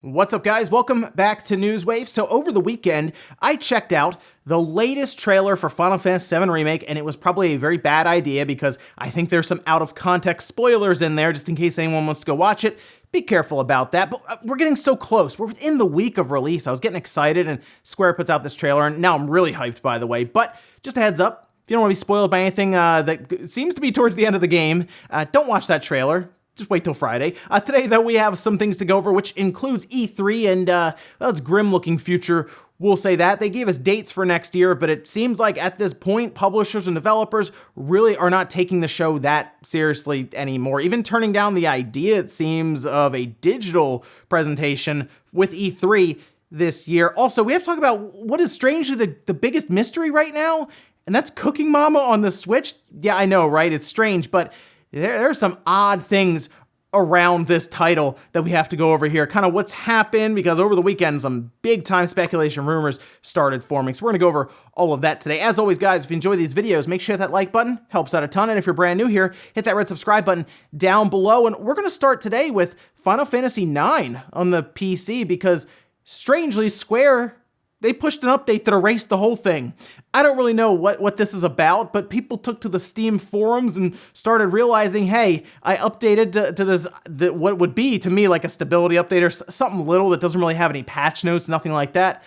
What's up, guys? Welcome back to Newswave. So over the weekend, I checked out the latest trailer for Final Fantasy VII Remake, and it was probably a very bad idea because I think there's some out-of-context spoilers in there, just in case anyone wants to go watch it. Be careful about that, but we're getting so close. We're within the week of release. I was getting excited, and Square puts out this trailer, and now I'm really hyped, by the way. But just a heads up, if you don't want to be spoiled by anything that seems to be towards the end of the game, don't watch that trailer. Just wait till Friday. Today, though, we have some things to go over, which includes E3 and, well, it's grim-looking future. We'll say that. They gave us dates for next year, but it seems like at this point, publishers and developers really are not taking the show that seriously anymore. Even turning down the idea, it seems, of a digital presentation with E3 this year. Also, we have to talk about what is strangely the biggest mystery right now, and that's Cooking Mama on the Switch. Yeah, I know, right? It's strange, but there are some odd things around this title that we have to go over here. Kind of what's happened, because over the weekend, some big time speculation rumors started forming. So we're gonna go over all of that today. As always, guys, if you enjoy these videos, make sure to hit that like button, helps out a ton. And if you're brand new here, hit that red subscribe button down below. And we're gonna start today with Final Fantasy IX on the PC, because strangely, Square, they pushed an update that erased the whole thing. I don't really know what this is about, but people took to the Steam forums and started realizing, hey, I updated to this, what would be, to me, like a stability update or something little that doesn't really have any patch notes, nothing like that.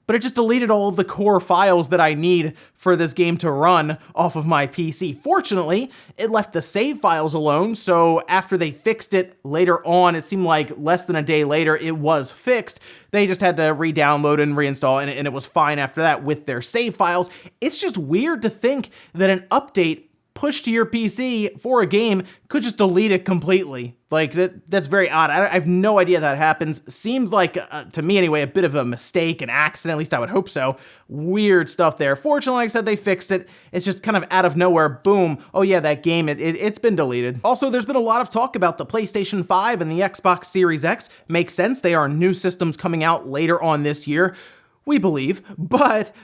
But it just deleted all of the core files that I need for this game to run off of my PC. Fortunately, it left the save files alone, so after they fixed it later on, it seemed like less than a day later, it was fixed. They just had to re-download and reinstall, and it was fine after that with their save files. It's just weird to think that an update pushed to your PC for a game could just delete it completely. Like, that's very odd. I have no idea that happens. Seems like, to me anyway, a bit of a mistake, an accident, at least I would hope so. Weird stuff there. Fortunately, like I said, they fixed it. It's just kind of out of nowhere, boom, oh yeah, that game, it's been deleted. Also, there's been a lot of talk about the PlayStation 5 and the Xbox Series X. Makes sense, they are new systems coming out later on this year, we believe, but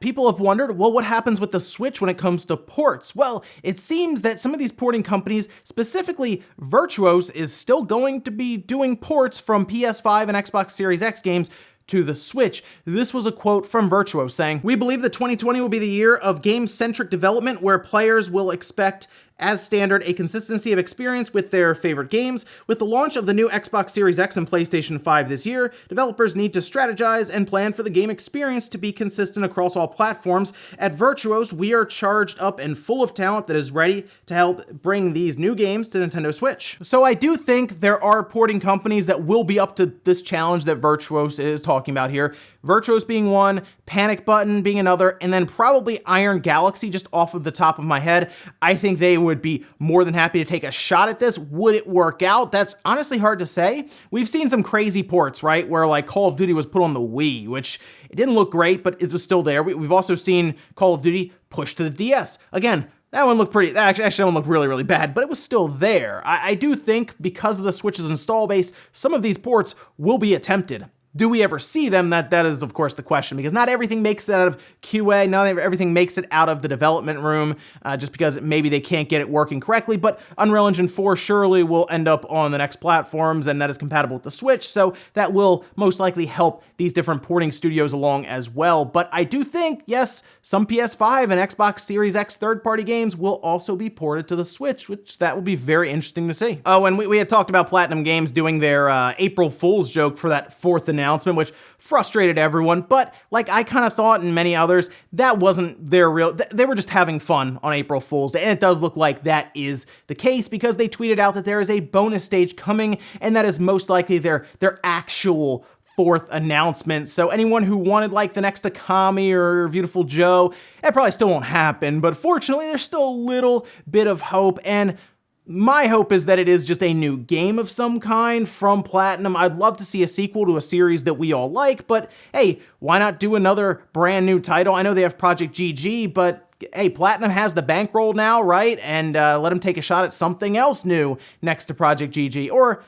people have wondered, well, what happens with the Switch when it comes to ports? Well, it seems that some of these porting companies, specifically Virtuous, is still going to be doing ports from PS5 and Xbox Series X games to the Switch. This was a quote from Virtuous saying, "We believe that 2020 will be the year of game-centric development where players will expect as standard a consistency of experience with their favorite games. With the launch of the new Xbox Series X and PlayStation 5 this year, developers need to strategize and plan for the game experience to be consistent across all platforms. At Virtuos, we are charged up and full of talent that is ready to help bring these new games to Nintendo Switch." So I do think there are porting companies that will be up to this challenge that Virtuos is talking about here. Virtuos being one, Panic Button being another, and then probably Iron Galaxy, just off of the top of my head. I think they would be more than happy to take a shot at this. Would it work out? That's honestly hard to say. We've seen some crazy ports, right? Where like Call of Duty was put on the Wii, which it didn't look great, but it was still there. We've also seen Call of Duty pushed to the DS. Again, that one looked pretty, actually that one looked really, really bad, but it was still there. I do think because of the Switch's install base, some of these ports will be attempted. Do we ever see them? That is, of course, the question, because not everything makes it out of QA, not everything makes it out of the development room, just because maybe they can't get it working correctly, but Unreal Engine 4 surely will end up on the next platforms, and that is compatible with the Switch, so that will most likely help these different porting studios along as well. But I do think, yes, some PS5 and Xbox Series X third-party games will also be ported to the Switch, which that will be very interesting to see. Oh, and we had talked about PlatinumGames doing their April Fool's joke for that fourth announcement, which frustrated everyone, but like I kind of thought and many others, that wasn't their real, they were just having fun on April Fool's Day, and it does look like that is the case because they tweeted out that there is a bonus stage coming, and that is most likely their actual fourth announcement. So anyone who wanted like the next Akami or Beautiful Joe, it probably still won't happen, but fortunately there's still a little bit of hope, and my hope is that it is just a new game of some kind from Platinum. I'd love to see a sequel to a series that we all like, but hey, why not do another brand new title? I know they have Project GG, but hey, Platinum has the bankroll now, right? And let them take a shot at something else new next to Project GG. Or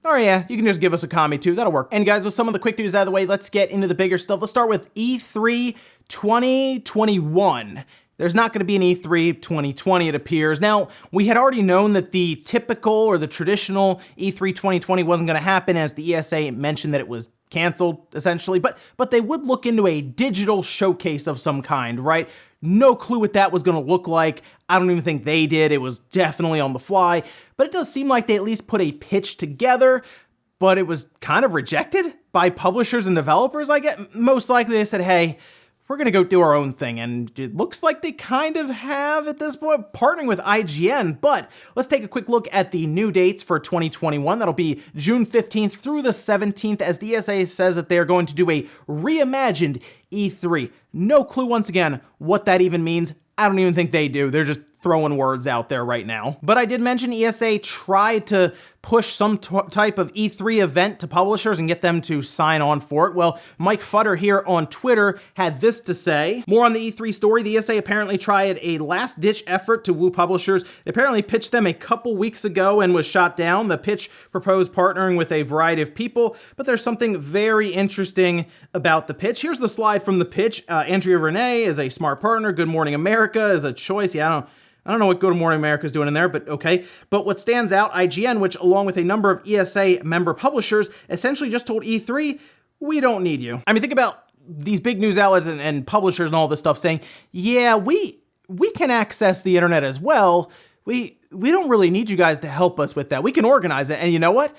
yeah, you can just give us Akami too, that'll work. And guys, with some of the quick news out of the way, let's get into the bigger stuff. Let's start with E3 2021. there's not going to be an E3 2020, it appears. Now, we had already known that the typical or the traditional E3 2020 wasn't going to happen, as the ESA mentioned that it was canceled, essentially, but they would look into a digital showcase of some kind, right? No clue what that was going to look like. I don't even think they did. It was definitely on the fly, but it does seem like they at least put a pitch together, but it was kind of rejected by publishers and developers. I get most likely they said, hey, we're going to go do our own thing, and it looks like they kind of have at this point, partnering with IGN. But let's take a quick look at the new dates for 2021. That'll be June 15th through the 17th, as the ESA says that they're going to do a reimagined E3. No clue, once again, what that even means. I don't even think they do. They're just throwing words out there right now. But I did mention ESA tried to push some type of E3 event to publishers and get them to sign on for it. Well, Mike Futter here on Twitter had this to say. More on the E3 story. The ESA apparently tried a last-ditch effort to woo publishers. They apparently pitched them a couple weeks ago and was shot down. The pitch proposed partnering with a variety of people, but there's something very interesting about the pitch. Here's the slide from the pitch. Andrea Renee is a smart partner. Good Morning America is a choice. Yeah, I don't know what Good Morning America is doing in there, but okay. But what stands out, IGN, which along with a number of ESA member publishers, essentially just told E3, we don't need you. I mean, think about these big news outlets and publishers and all this stuff saying, yeah, we can access the internet as well. We don't really need you guys to help us with that. We can organize it. And you know what?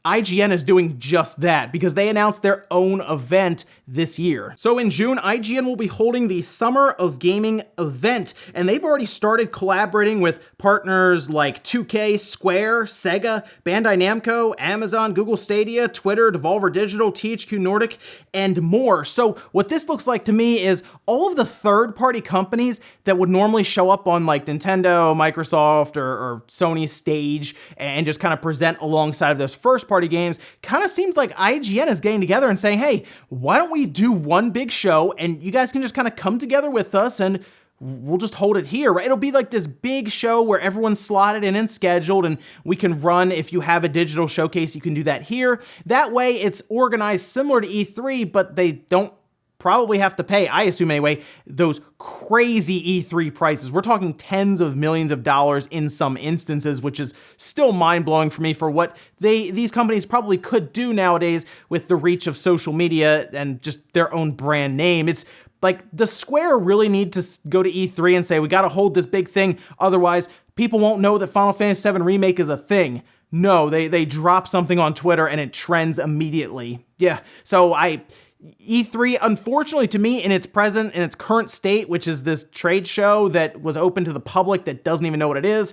IGN is doing just that because they announced their own event this year. So in June, IGN will be holding the Summer of Gaming event, and they've already started collaborating with partners like 2K, Square, Sega, Bandai Namco, Amazon, Google Stadia, Twitter, Devolver Digital, THQ Nordic, and more. So what this looks like to me is all of the third-party companies that would normally show up on like Nintendo, Microsoft, or Sony's stage and just kind of present alongside of those first-party games, kind of seems like IGN is getting together and saying, hey, why don't we do one big show and you guys can just kind of come together with us and we'll just hold it here, right? It'll be like this big show where everyone's slotted in and scheduled, and we can run, if you have a digital showcase, you can do that here. That way it's organized similar to E3, but they don't probably have to pay, I assume anyway, those crazy E3 prices. We're talking tens of millions of dollars in some instances, which is still mind-blowing for me for what these companies probably could do nowadays with the reach of social media and just their own brand name. It's like, does Square really need to go to E3 and say, we got to hold this big thing, otherwise people won't know that Final Fantasy VII Remake is a thing? No, they drop something on Twitter and it trends immediately. Yeah, so E3, unfortunately to me, in its current state, which is this trade show that was open to the public that doesn't even know what it is,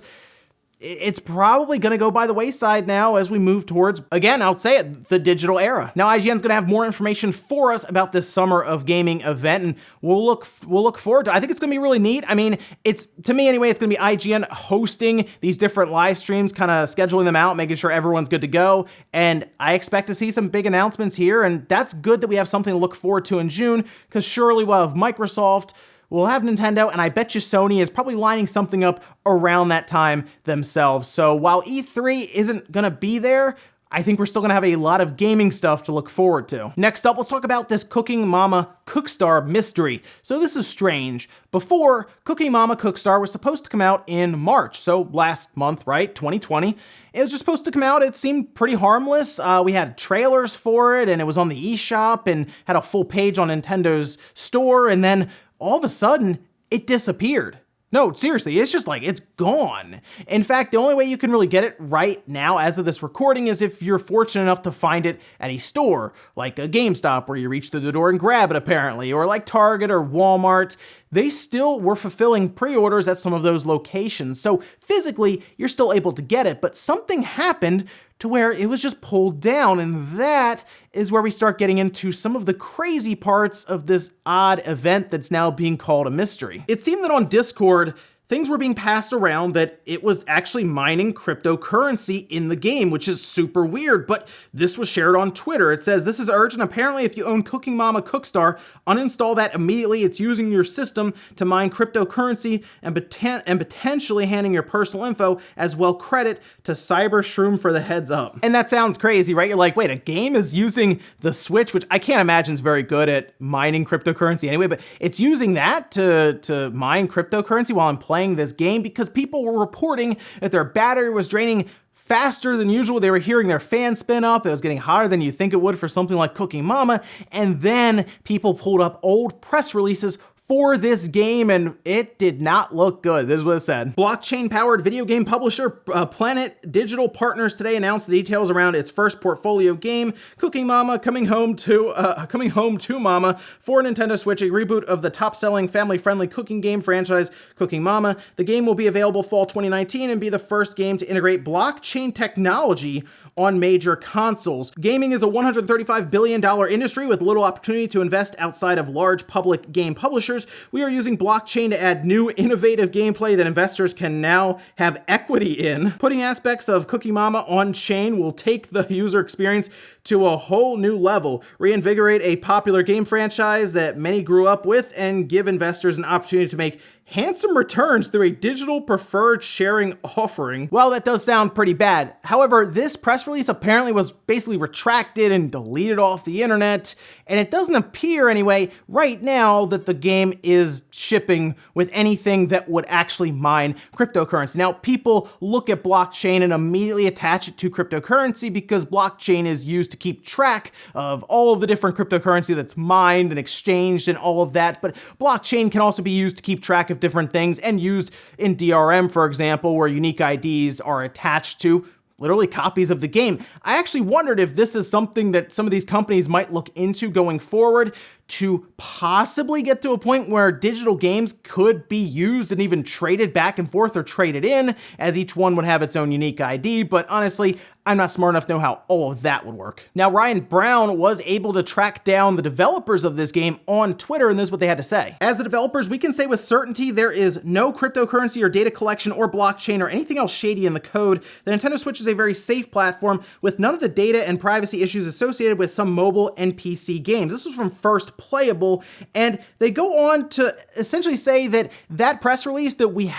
it's probably going to go by the wayside now as we move towards, again, I'll say it, the digital era. Now, IGN's going to have more information for us about this Summer of Gaming event, and we'll look forward to it. I think it's going to be really neat. I mean, to me anyway, it's going to be IGN hosting these different live streams, kind of scheduling them out, making sure everyone's good to go, and I expect to see some big announcements here, and that's good that we have something to look forward to in June, because surely we'll have Microsoft, we'll have Nintendo, and I bet you Sony is probably lining something up around that time themselves. So while E3 isn't gonna be there, I think we're still gonna have a lot of gaming stuff to look forward to. Next up, let's talk about this Cooking Mama Cookstar mystery. So this is strange. Before, Cooking Mama Cookstar was supposed to come out in March, so last month, right, 2020. It was just supposed to come out. It seemed pretty harmless. We had trailers for it, and it was on the eShop, and had a full page on Nintendo's store, and then all of a sudden, it disappeared. No, seriously, it's just like, it's gone. In fact, the only way you can really get it right now as of this recording is if you're fortunate enough to find it at a store, like a GameStop where you reach through the door and grab it apparently, or like Target or Walmart. They still were fulfilling pre-orders at some of those locations. So physically, you're still able to get it, but something happened to where it was just pulled down, and that is where we start getting into some of the crazy parts of this odd event that's now being called a mystery. It seemed that on Discord, things were being passed around that it was actually mining cryptocurrency in the game, which is super weird, but this was shared on Twitter. It says, "This is urgent. Apparently, if you own Cooking Mama Cookstar, uninstall that immediately. It's using your system to mine cryptocurrency and potentially handing your personal info as well credit to Cyber Shroom for the heads up." And that sounds crazy, right? You're like, wait, a game is using the Switch, which I can't imagine is very good at mining cryptocurrency anyway, but it's using that to mine cryptocurrency while I'm playing this game, because people were reporting that their battery was draining faster than usual. They were hearing their fan spin up. It was getting hotter than you think it would for something like Cooking Mama. And then people pulled up old press releases for this game, and it did not look good. This is what it said. Blockchain-powered video game publisher Planet Digital Partners today announced the details around its first portfolio game, Cooking Mama, coming home to Mama for Nintendo Switch, a reboot of the top-selling family-friendly cooking game franchise Cooking Mama. The game will be available fall 2019 and be the first game to integrate blockchain technology on major consoles. Gaming is a $135 billion industry with little opportunity to invest outside of large public game publishers. We are using blockchain to add new innovative gameplay that investors can now have equity in. Putting aspects of Cooking Mama on chain will take the user experience to a whole new level, reinvigorate a popular game franchise that many grew up with, and give investors an opportunity to make handsome returns through a digital preferred sharing offering. Well, that does sound pretty bad. However, this press release apparently was basically retracted and deleted off the internet, and it doesn't appear anyway right now that the game is shipping with anything that would actually mine cryptocurrency. Now, people look at blockchain and immediately attach it to cryptocurrency because blockchain is used to keep track of all of the different cryptocurrency that's mined and exchanged and all of that. But blockchain can also be used to keep track of different things and used in DRM, for example, where unique IDs are attached to literally copies of the game. I actually wondered if this is something that some of these companies might look into going forward to possibly get to a point where digital games could be used and even traded back and forth or traded in, as each one would have its own unique ID. But honestly, I'm not smart enough to know how all of that would work. Now, Ryan Brown was able to track down the developers of this game on Twitter, and this is what they had to say. "As the developers, we can say with certainty there is no cryptocurrency or data collection or blockchain or anything else shady in the code. The Nintendo Switch is a very safe platform with none of the data and privacy issues associated with some mobile and PC games." This was from First Playable, and they go on to essentially say that that press release that we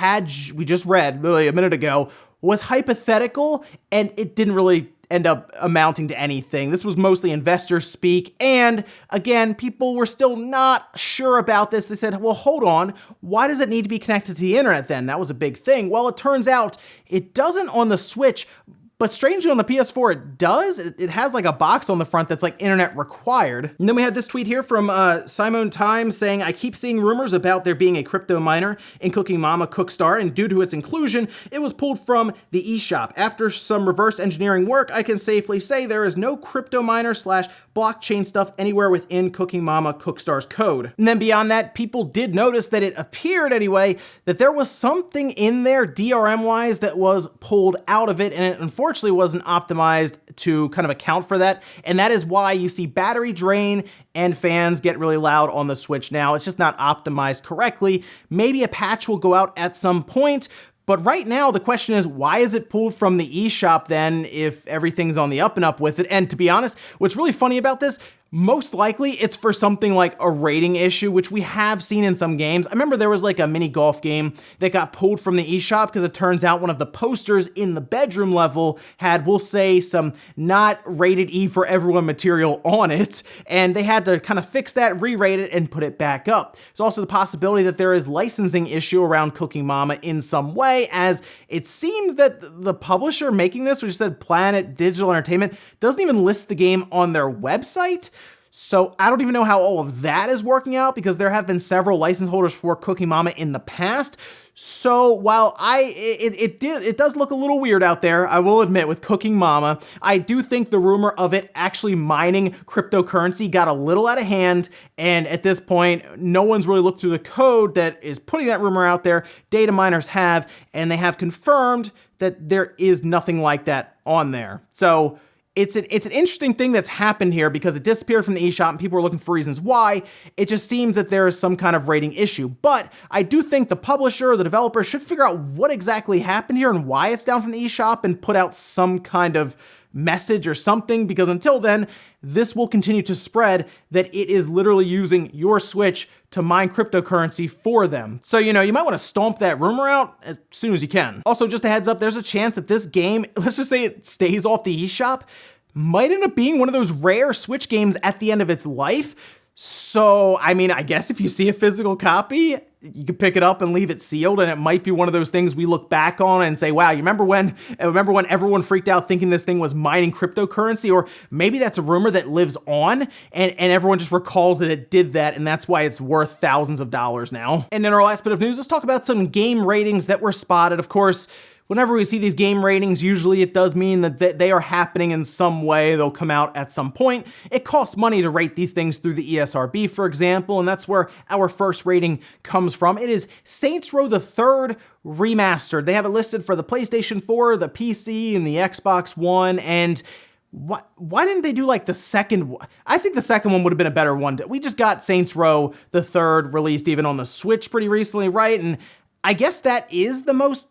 just read really a minute ago was hypothetical, and it didn't really end up amounting to anything. This was mostly investor speak, and again, people were still not sure about this. They said, well, hold on, why does it need to be connected to the internet then? That was a big thing. Well, it turns out it doesn't on the Switch, but strangely on the PS4 it does. It has like a box on the front that's like internet required. And then we had this tweet here from Simon Time saying, "I keep seeing rumors about there being a crypto miner in Cooking Mama Cookstar, and due to its inclusion, it was pulled from the eShop. After some reverse engineering work, I can safely say there is no crypto miner / blockchain stuff anywhere within Cooking Mama Cookstar's code." And then beyond that, people did notice that it appeared anyway that there was something in there DRM-wise that was pulled out of it, and it unfortunately wasn't optimized to kind of account for that. And that is why you see battery drain and fans get really loud on the Switch now. It's just not optimized correctly. Maybe a patch will go out at some point, but right now the question is, why is it pulled from the eShop then if everything's on the up and up with it? And to be honest, what's really funny about this, most likely it's for something like a rating issue, which we have seen in some games. I remember there was like a mini golf game that got pulled from the eShop because it turns out one of the posters in the bedroom level had, we'll say, some not rated E for everyone material on it, and they had to kind of fix that, re-rate it, and put it back up. There's also the possibility that there is licensing issue around Cooking Mama in some way, as it seems that the publisher making this, which said Planet Digital Entertainment, doesn't even list the game on their website. So I don't even know how all of that is working out, because there have been several license holders for Cooking Mama in the past. So while it does look a little weird out there, I will admit, with Cooking Mama, I do think the rumor of it actually mining cryptocurrency got a little out of hand, and at this point, no one's really looked through the code that is putting that rumor out there. Data miners have, and they have confirmed that there is nothing like that on there. So it's an interesting thing that's happened here because it disappeared from the eShop and people were looking for reasons why. It just seems that there is some kind of rating issue. But I do think the publisher or the developer should figure out what exactly happened here and why it's down from the eShop and put out some kind of message or something, because until then, this will continue to spread that it is literally using your Switch to mine cryptocurrency for them. So, you might want to stomp that rumor out as soon as you can. Also, just a heads up, there's a chance that this game, let's just say it stays off the eShop, might end up being one of those rare Switch games at the end of its life. So, I guess if you see a physical copy, you could pick it up and leave it sealed, and it might be one of those things we look back on and say, wow, you remember when everyone freaked out thinking this thing was mining cryptocurrency? Or maybe that's a rumor that lives on, and everyone just recalls that it did that, and that's why it's worth thousands of dollars now. And in our last bit of news, let's talk about some game ratings that were spotted. Of course, whenever we see these game ratings, usually it does mean that they are happening in some way. They'll come out at some point. It costs money to rate these things through the ESRB, for example, and that's where our first rating comes from. It is Saints Row the Third Remastered. They have it listed for the PlayStation 4, the PC, and the Xbox One, and why didn't they do like the second one? I think the second one would have been a better one. We just got Saints Row the Third released even on the Switch pretty recently, right? And I guess that is the most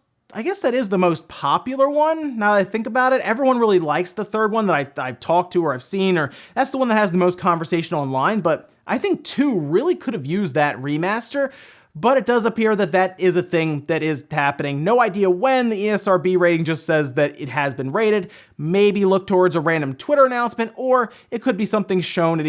popular one, now that I think about it. Everyone really likes the third one that I've talked to or I've seen, or that's the one that has the most conversation online, but I think 2 really could have used that remaster. But it does appear that that is a thing that is happening. No idea when. The ESRB rating just says that it has been rated. Maybe look towards a random Twitter announcement, or it could be something shown at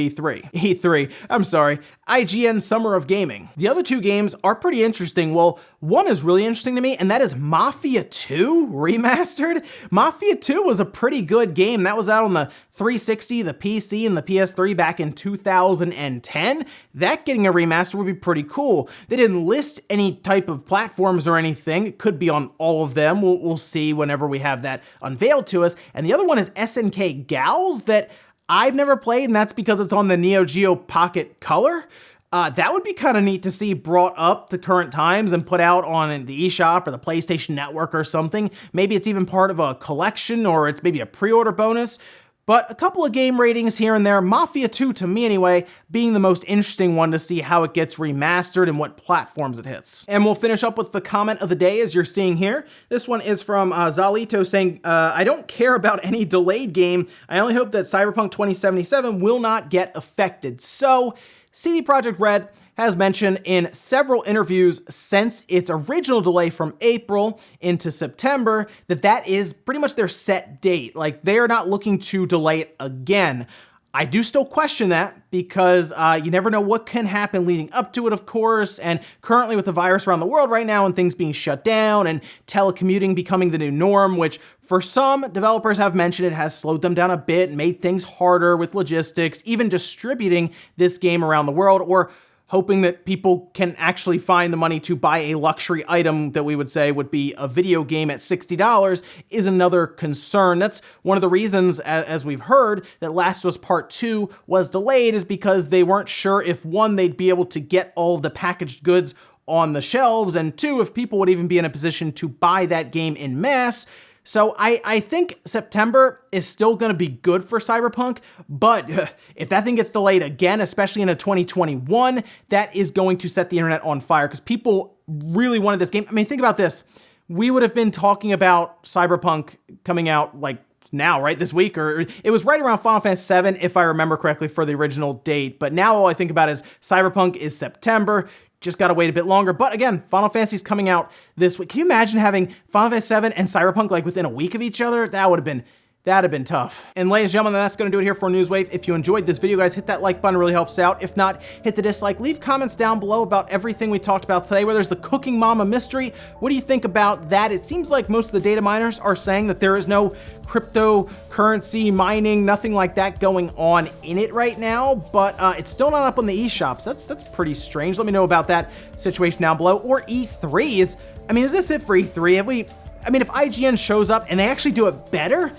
IGN Summer of Gaming. The other 2 games are pretty interesting. Well, one is really interesting to me, and that is Mafia 2 Remastered. Mafia 2 was a pretty good game. That was out on the 360, the PC, and the PS3 back in 2010. That getting a remaster would be pretty cool. They didn't list any type of platforms or anything. It could be on all of them. We'll see whenever we have that unveiled to us. And the other one is SNK Gals that I've never played, and that's because it's on the Neo Geo Pocket Color. That would be kind of neat to see brought up to current times and put out on the eShop or the PlayStation Network or something. Maybe it's even part of a collection, or it's maybe a pre-order bonus. But a couple of game ratings here and there, Mafia 2 to me anyway, being the most interesting one to see how it gets remastered and what platforms it hits. And we'll finish up with the comment of the day as you're seeing here. This one is from Zalito saying, I don't care about any delayed game. I only hope that Cyberpunk 2077 will not get affected. So, CD Projekt Red has mentioned in several interviews since its original delay from April into September that is pretty much their set date. Like, they're not looking to delay it again. I do still question that because you never know what can happen leading up to it, of course, and currently with the virus around the world right now and things being shut down and telecommuting becoming the new norm, which for some developers have mentioned it has slowed them down a bit, made things harder with logistics, even distributing this game around the world, or hoping that people can actually find the money to buy a luxury item that we would say would be a video game at $60 is another concern. That's one of the reasons, as we've heard, that Last of Us Part 2 was delayed, is because they weren't sure if, 1, they'd be able to get all of the packaged goods on the shelves, and 2, if people would even be in a position to buy that game in mass. So I think September is still going to be good for Cyberpunk, but if that thing gets delayed again, especially into 2021, that is going to set the internet on fire because people really wanted this game. I mean, think about this. We would have been talking about Cyberpunk coming out like now, right? This week, or it was right around Final Fantasy VII, if I remember correctly, for the original date. But now all I think about is Cyberpunk is September. Just gotta wait a bit longer. But again, Final Fantasy's coming out this week. Can you imagine having Final Fantasy VII and Cyberpunk like within a week of each other? That'd have been tough. And ladies and gentlemen, that's gonna do it here for Newswave. If you enjoyed this video, guys, hit that like button, it really helps out. If not, hit the dislike. Leave comments down below about everything we talked about today, where there's the Cooking Mama mystery. What do you think about that? It seems like most of the data miners are saying that there is no cryptocurrency mining, nothing like that going on in it right now, but it's still not up on the eShop, so that's pretty strange. Let me know about that situation down below. Or E3 is this it for E3? If IGN shows up and they actually do it better,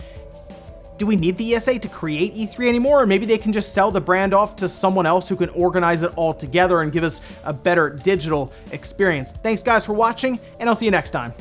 do we need the ESA to create E3 anymore? Or maybe they can just sell the brand off to someone else who can organize it all together and give us a better digital experience. Thanks guys for watching, and I'll see you next time.